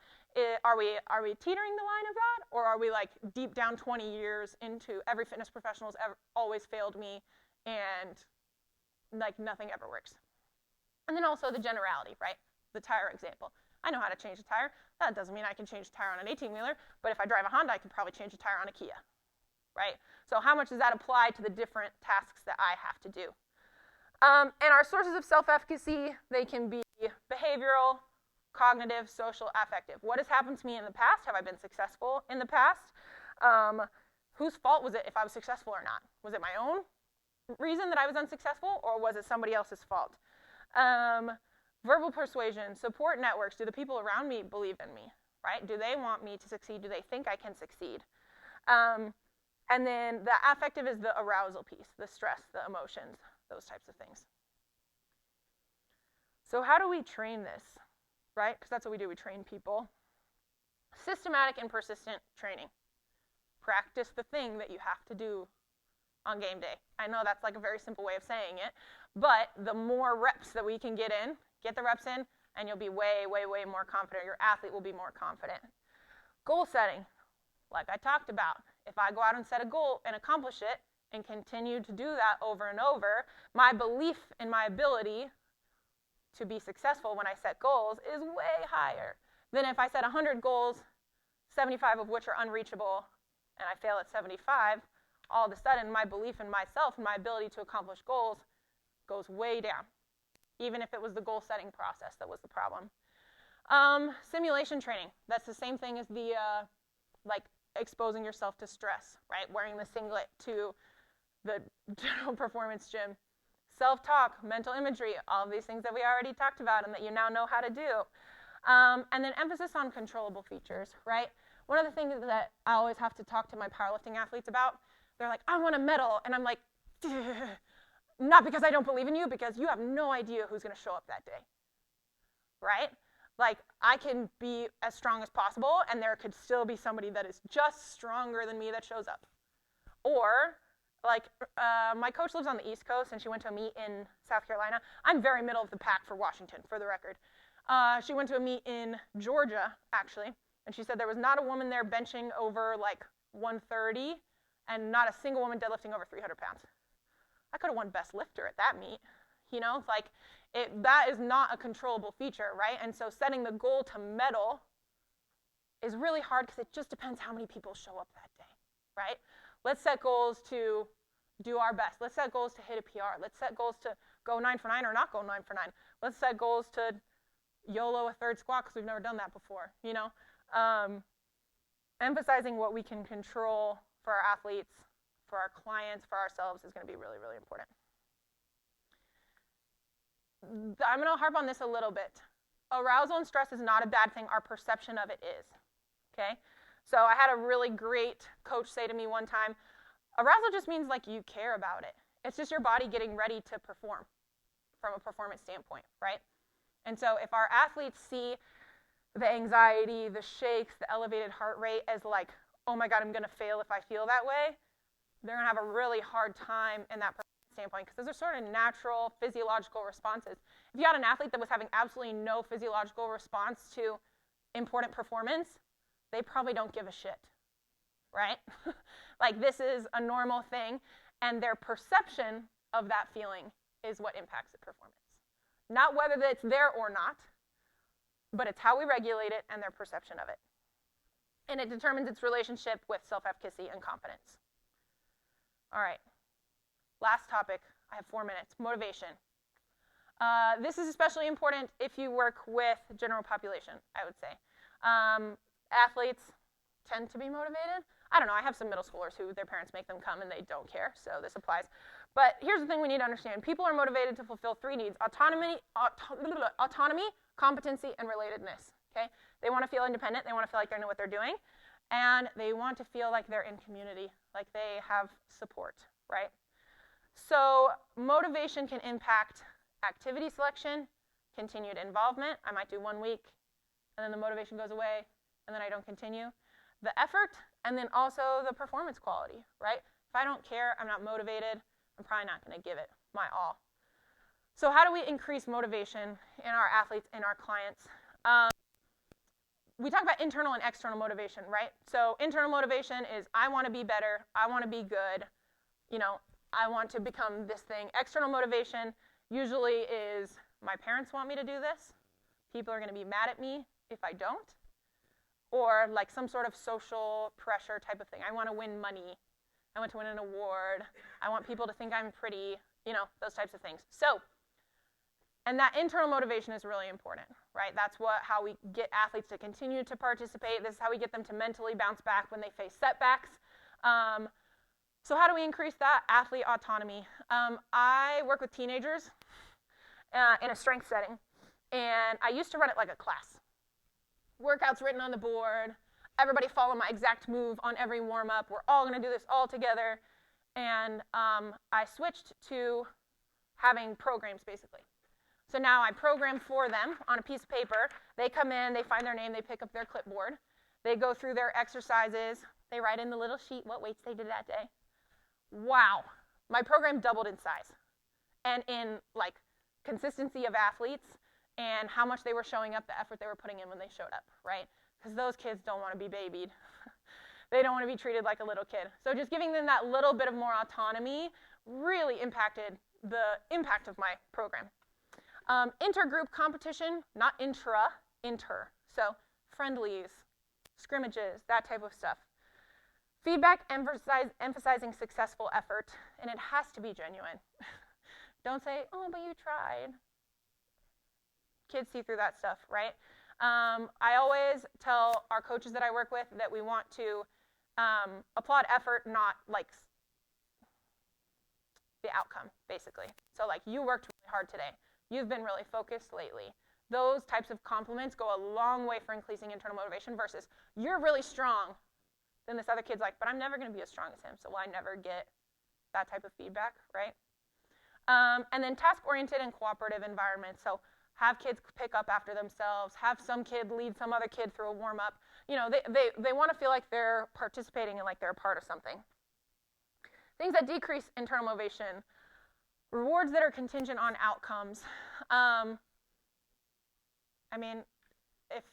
are we teetering the line of that? Or are we like deep down 20 years into every fitness professional's always failed me and like nothing ever works, And then also the generality, right? The tire example. I know how to change a tire. That doesn't mean I can change a tire on an 18-wheeler, but if I drive a Honda, I can probably change a tire on a Kia, right? So how much does that apply to the different tasks that I have to do? And our sources of self-efficacy, they can be behavioral, cognitive, social, affective. What has happened to me in the past? Have I been successful in the past? Whose fault was it if I was successful or not? Was it my own reason that I was unsuccessful, or was it somebody else's fault? Verbal persuasion, support networks. Do the people around me believe in me, right? Do they want me to succeed? Do they think I can succeed? And then the affective is the arousal piece, the stress, the emotions, those types of things. So how do we train this, right? Because that's what we do, we train people. Systematic and persistent training. Practice the thing that you have to do on game day. I know that's like a very simple way of saying it, but the more reps that we can get the reps in, and you'll be way, way, way more confident. Your athlete will be more confident. Goal setting, like I talked about. If I go out and set a goal and accomplish it and continue to do that over and over, my belief in my ability to be successful when I set goals is way higher than if I set 100 goals, 75 of which are unreachable, and I fail at 75. All of a sudden, my belief in myself and my ability to accomplish goals goes way down, even if it was the goal-setting process that was the problem. Simulation training. That's the same thing as the, like, exposing yourself to stress, right? Wearing the singlet to the general performance gym. Self-talk, mental imagery, all of these things that we already talked about and that you now know how to do. And then emphasis on controllable features, right? One of the things that I always have to talk to my powerlifting athletes about, they're like, I want a medal. And I'm like, not because I don't believe in you, because you have no idea who's going to show up that day, right? Like, I can be as strong as possible, and there could still be somebody that is just stronger than me that shows up. Or, like, my coach lives on the East Coast, and she went to a meet in South Carolina. I'm very middle of the pack for Washington, for the record. She went to a meet in Georgia, actually, and she said there was not a woman there benching over, like, 130, and not a single woman deadlifting over 300 pounds. I could have won best lifter at that meet. You know, like, that is not a controllable feature, right? And so setting the goal to medal is really hard because it just depends how many people show up that day, right? Let's set goals to do our best. Let's set goals to hit a PR. Let's set goals to go 9 for 9 or not go 9 for 9. Let's set goals to YOLO a third squat because we've never done that before, you know? Emphasizing what we can control for our athletes, for our clients, for ourselves is going to be really, really important. I'm going to harp on this a little bit. Arousal and stress is not a bad thing. Our perception of it is, okay? So I had a really great coach say to me one time, arousal just means like you care about it. It's just your body getting ready to perform from a performance standpoint, right? And so if our athletes see the anxiety, the shakes, the elevated heart rate as like, oh my God, I'm going to fail if I feel that way, they're going to have a really hard time in that standpoint because those are sort of natural physiological responses. If you had an athlete that was having absolutely no physiological response to important performance, they probably don't give a shit, right? Like, this is a normal thing, and their perception of that feeling is what impacts the performance. Not whether it's there or not, but it's how we regulate it and their perception of it. And it determines its relationship with self-efficacy and confidence. All right. Last topic, I have 4 minutes, motivation. This is especially important if you work with general population, I would say. Athletes tend to be motivated. I don't know, I have some middle schoolers who their parents make them come and they don't care, so this applies. But here's the thing we need to understand. People are motivated to fulfill 3 needs: autonomy, competency, and relatedness, okay? They want to feel independent, they want to feel like they know what they're doing, and they want to feel like they're in community, like they have support, right? So motivation can impact activity selection, continued involvement. I might do 1 week, and then the motivation goes away, and then I don't continue. The effort, and then also the performance quality, right? If I don't care, I'm not motivated, I'm probably not going to give it my all. So how do we increase motivation in our athletes, in our clients? We talk about internal and external motivation, right? So internal motivation is I want to be better, I want to be good, you know, I want to become this thing. External motivation usually is my parents want me to do this, people are going to be mad at me if I don't, or like some sort of social pressure type of thing. I want to win money. I want to win an award. I want people to think I'm pretty, those types of things. So, and that internal motivation is really important, right? That's how we get athletes to continue to participate. This is how we get them to mentally bounce back when they face setbacks. So how do we increase that? Athlete autonomy. I work with teenagers in a strength setting, and I used to run it like a class. Workouts written on the board. Everybody follow my exact move on every warm-up. We're all going to do this all together. And I switched to having programs, basically. So now I program for them on a piece of paper. They come in, they find their name, they pick up their clipboard. They go through their exercises. They write in the little sheet what weights they did that day. Wow. My program doubled in size and in like consistency of athletes and how much they were showing up, the effort they were putting in when they showed up, right? Because those kids don't want to be babied. They don't want to be treated like a little kid. So just giving them that little bit of more autonomy really impacted the impact of my program. Intergroup competition, not intra, inter. So friendlies, scrimmages, that type of stuff. Feedback emphasizing successful effort, and it has to be genuine. Don't say, oh, but you tried. Kids see through that stuff, right? I always tell our coaches that I work with that we want to applaud effort, not like the outcome, basically. So like, you worked really hard today. You've been really focused lately. Those types of compliments go a long way for increasing internal motivation versus, you're really strong. Then this other kid's like, but I'm never going to be as strong as him, so will I never get that type of feedback, right? And then task-oriented and cooperative environments. So have kids pick up after themselves, have some kid lead some other kid through a warm-up. They want to feel like they're participating and like they're a part of something. Things that decrease internal motivation. Rewards that are contingent on outcomes. If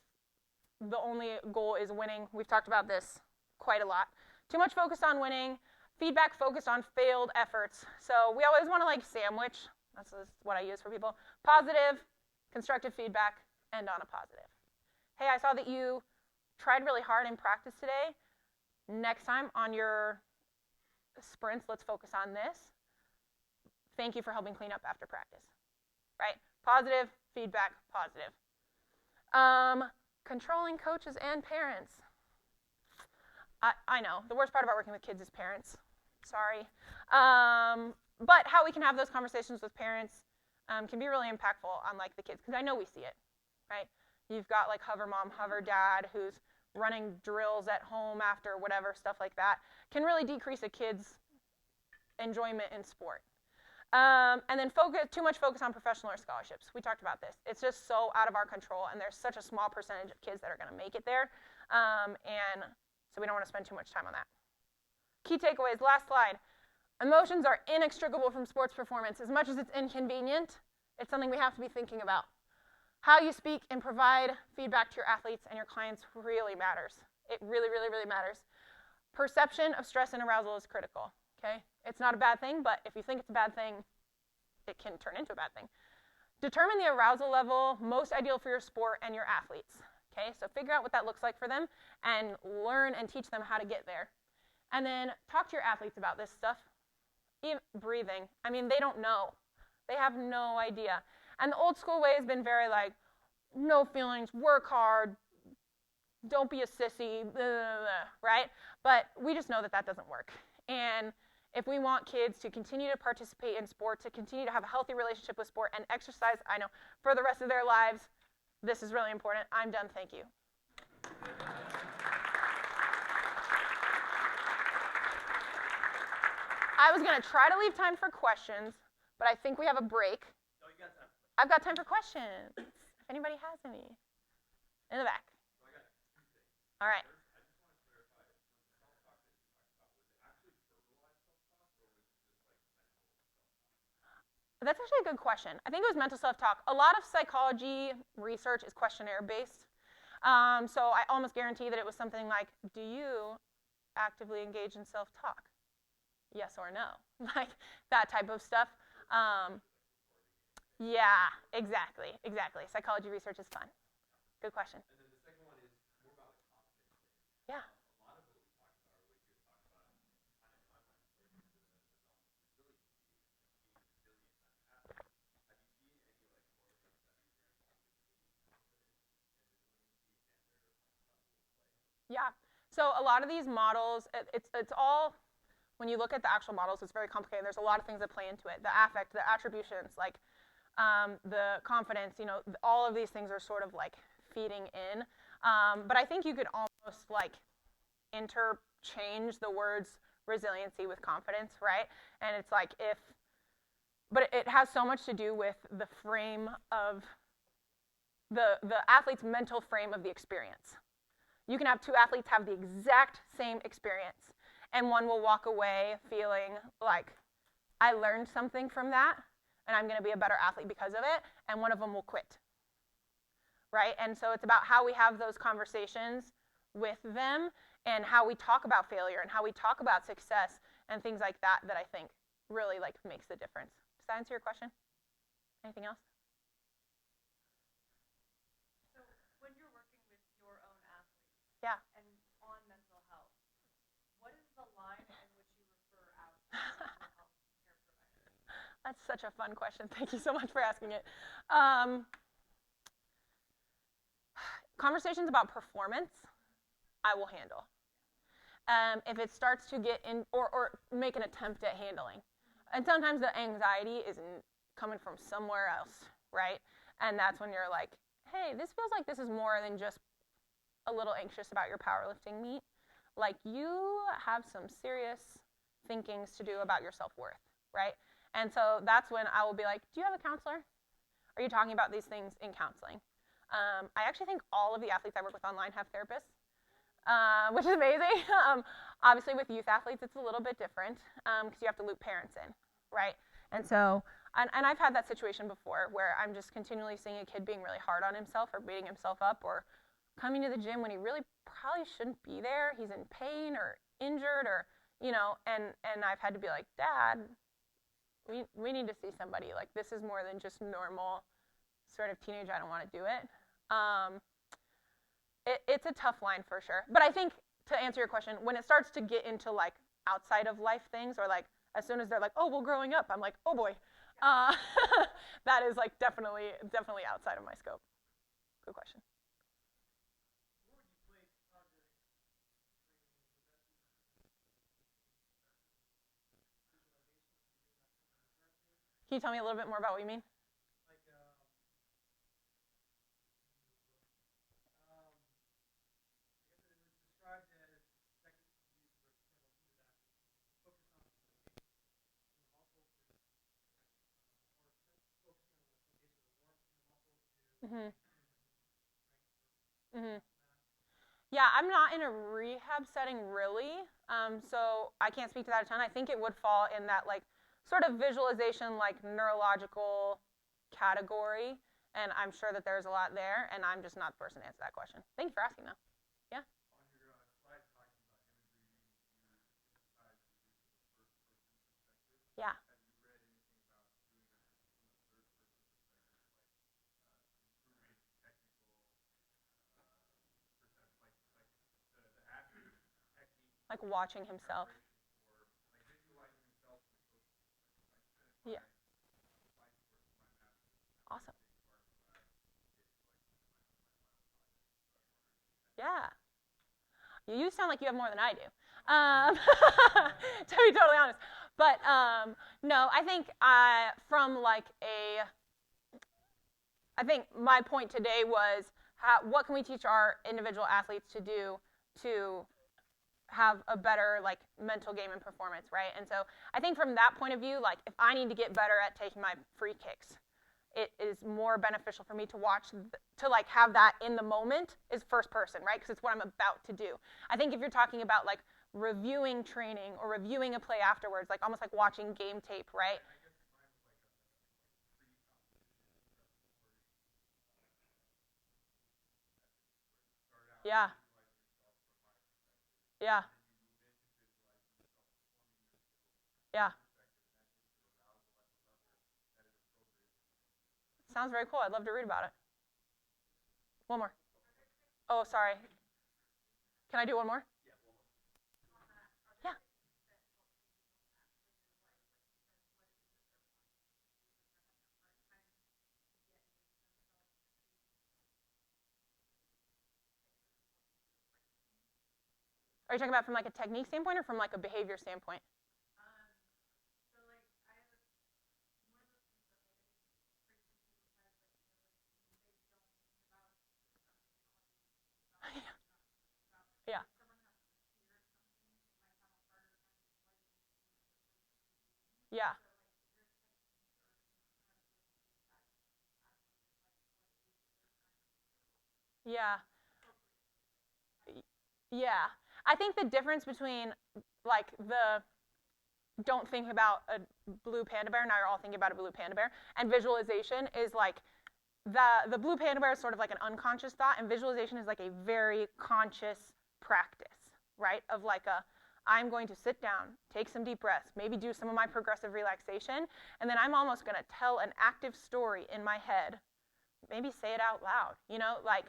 the only goal is winning, we've talked about this quite a lot. Too much focus on winning. Feedback focused on failed efforts. So we always want to like sandwich. That's what I use for people. Positive, constructive feedback, end on a positive. Hey, I saw that you tried really hard in practice today. Next time on your sprints, let's focus on this. Thank you for helping clean up after practice, right? Positive, feedback, positive. Controlling coaches and parents. I know, the worst part about working with kids is parents. Sorry. But how we can have those conversations with parents can be really impactful on like the kids, because I know we see it, right? You've got like hover mom, hover dad who's running drills at home after whatever, stuff like that, can really decrease a kid's enjoyment in sport. And then too much focus on professional or scholarships. We talked about this. It's just so out of our control, and there's such a small percentage of kids that are going to make it there. And so we don't want to spend too much time on that. Key takeaways, last slide. Emotions are inextricable from sports performance. As much as it's inconvenient, it's something we have to be thinking about. How you speak and provide feedback to your athletes and your clients really matters. It really, really, really matters. Perception of stress and arousal is critical. Okay? It's not a bad thing, but if you think it's a bad thing, it can turn into a bad thing. Determine the arousal level most ideal for your sport and your athletes. Okay? So figure out what that looks like for them and learn and teach them how to get there. And then talk to your athletes about this stuff. Even breathing. They don't know. They have no idea. And the old school way has been very like, no feelings, work hard, don't be a sissy, blah, blah, blah, right? But we just know that that doesn't work. And if we want kids to continue to participate in sport, to continue to have a healthy relationship with sport and exercise, I know, for the rest of their lives, this is really important. I'm done. Thank you. I was going to try to leave time for questions, but I think we have a break. No, you got time. I've got time for questions, if anybody has any. In the back. So I got 2 things. All right. First, I just want to clarify, was the self-talk that you talked about, was it actually verbalized self-talk, or was it just like mental self-talk? That's actually a good question. I think it was mental self-talk. A lot of psychology research is questionnaire-based. So I almost guarantee that it was something like, do you actively engage in self-talk? Yes or no? Like that type of stuff. Yeah, exactly, exactly. Psychology research is fun. Good question. And then the second one is more about the confidence thing. Yeah. A lot of what we talked about, or what you had talked about, kind of in my mind, plays into the realm of resiliency and being resilient as an athlete. Have you seen any like correlative studies or anything between confidence and resiliency and their level of play? Yeah. So a lot of these models, it's all when you look at the actual models, it's very complicated. There's a lot of things that play into it. The affect, the attributions, like the confidence. All of these things are sort of like feeding in. But I think you could almost like interchange the words resiliency with confidence, right? And it's like but it has so much to do with the frame of the athlete's mental frame of the experience. You can have two athletes have the exact same experience, and one will walk away feeling like, I learned something from that, and I'm going to be a better athlete because of it, and one of them will quit, right? And so it's about how we have those conversations with them and how we talk about failure and how we talk about success and things like that that I think really like makes the difference. Does that answer your question? Anything else? So when you're working with your own athletes Yeah. and on mental health, what is the line in which you refer out to mental health care providers? That's such a fun question. Thank you so much for asking it. Conversations about performance, I will handle. If it starts to get in, or make an attempt at handling. And sometimes the anxiety isn't coming from somewhere else, right? And that's when you're like, hey, this feels like this is more than just a little anxious about your powerlifting meet. Like, you have some serious thinkings to do about your self worth, right? And so that's when I will be like, do you have a counselor? Are you talking about these things in counseling? I actually think all of the athletes I work with online have therapists, which is amazing. Obviously, with youth athletes, it's a little bit different because you have to loop parents in, right? And so, and I've had that situation before where I'm just continually seeing a kid being really hard on himself or beating himself up or coming to the gym when he really probably shouldn't be there. He's in pain or injured or, and I've had to be like, Dad, we need to see somebody. Like, this is more than just normal sort of teenage, I don't want to do it. Um, it's a tough line for sure. But I think to answer your question, when it starts to get into like outside of life things, or like as soon as they're like, oh, well, growing up, I'm like, oh boy, uh, that is like definitely outside of my scope. Good question. Can you tell me a little bit more about what you mean? Mm-hmm. Mm-hmm. Yeah, I'm not in a rehab setting really, so I can't speak to that a ton. I think it would fall in that like sort of visualization, like neurological category, and I'm sure that there's a lot there, and I'm just not the person to answer that question. Thank you for asking, though. Yeah. On your slide talking about imagery, you emphasize the use of a first-person perspective. Yeah. Have you read anything about doing that from a third-person perspective, like improving technical the athlete's technique Like watching himself. for like visualizing himself from the coach's perspective? I spent Yeah. my course, my master's, and that was Awesome. a big part of what I did for like my final project. So I was wondering if you had Yeah. You sound like you have more than I do, to be totally honest. But no, I think from like I think my point today was what can we teach our individual athletes to do to have a better like mental game and performance, right? And so I think from that point of view, like if I need to get better at taking my free kicks, it is more beneficial for me to watch to like have that in the moment is first person, right? Because it's what I'm about to do. I think if you're talking about like reviewing training or reviewing a play afterwards, like almost like watching game tape, right? I guess mine was like a pre-competition preparatory start out Yeah. visualizing yourself from my perspective, Yeah. and then you move into visualizing yourself performing your skills from Yeah. my perspective, and that takes it arousal at the level that is appropriate for me. Sounds very cool. I'd love to read about it. One more. Oh, sorry. Can I do one more? Yeah. Are you talking about from like a technique standpoint or from like a behavior standpoint? So like I have one of those things that like I think pretty soon people said like they don't think about Yeah. about Yeah. if someone has to fear something, they might have a harder time explaining Yeah. so like is there a technique or some kind of way that I don't know just like what age they're trying to Yeah. Yeah. I think the difference between like the don't think about a blue panda bear, now you're all thinking about a blue panda bear, and visualization is like the blue panda bear is sort of like an unconscious thought, and visualization is like a very conscious practice, right? Of like I'm going to sit down, take some deep breaths, maybe do some of my progressive relaxation, and then I'm almost going to tell an active story in my head, maybe say it out loud, like,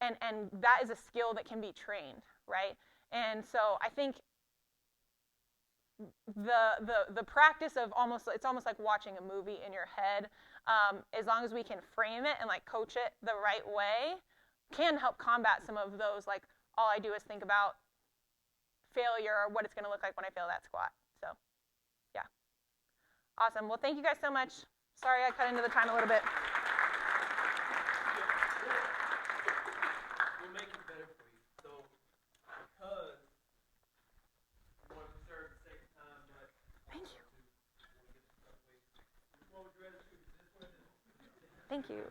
and that is a skill that can be trained, right? And so I think the practice of it's almost like watching a movie in your head. As long as we can frame it and like coach it the right way, can help combat some of those like all I do is think about failure or what it's going to look like when I fail that squat. So, yeah, awesome. Well, thank you guys so much. Sorry I cut into the time a little bit. We'll make it better for you. So, because we want to serve the second time, but Thank you. want to get the stuff away. Which one would you rather choose? This one or this one? Thank you.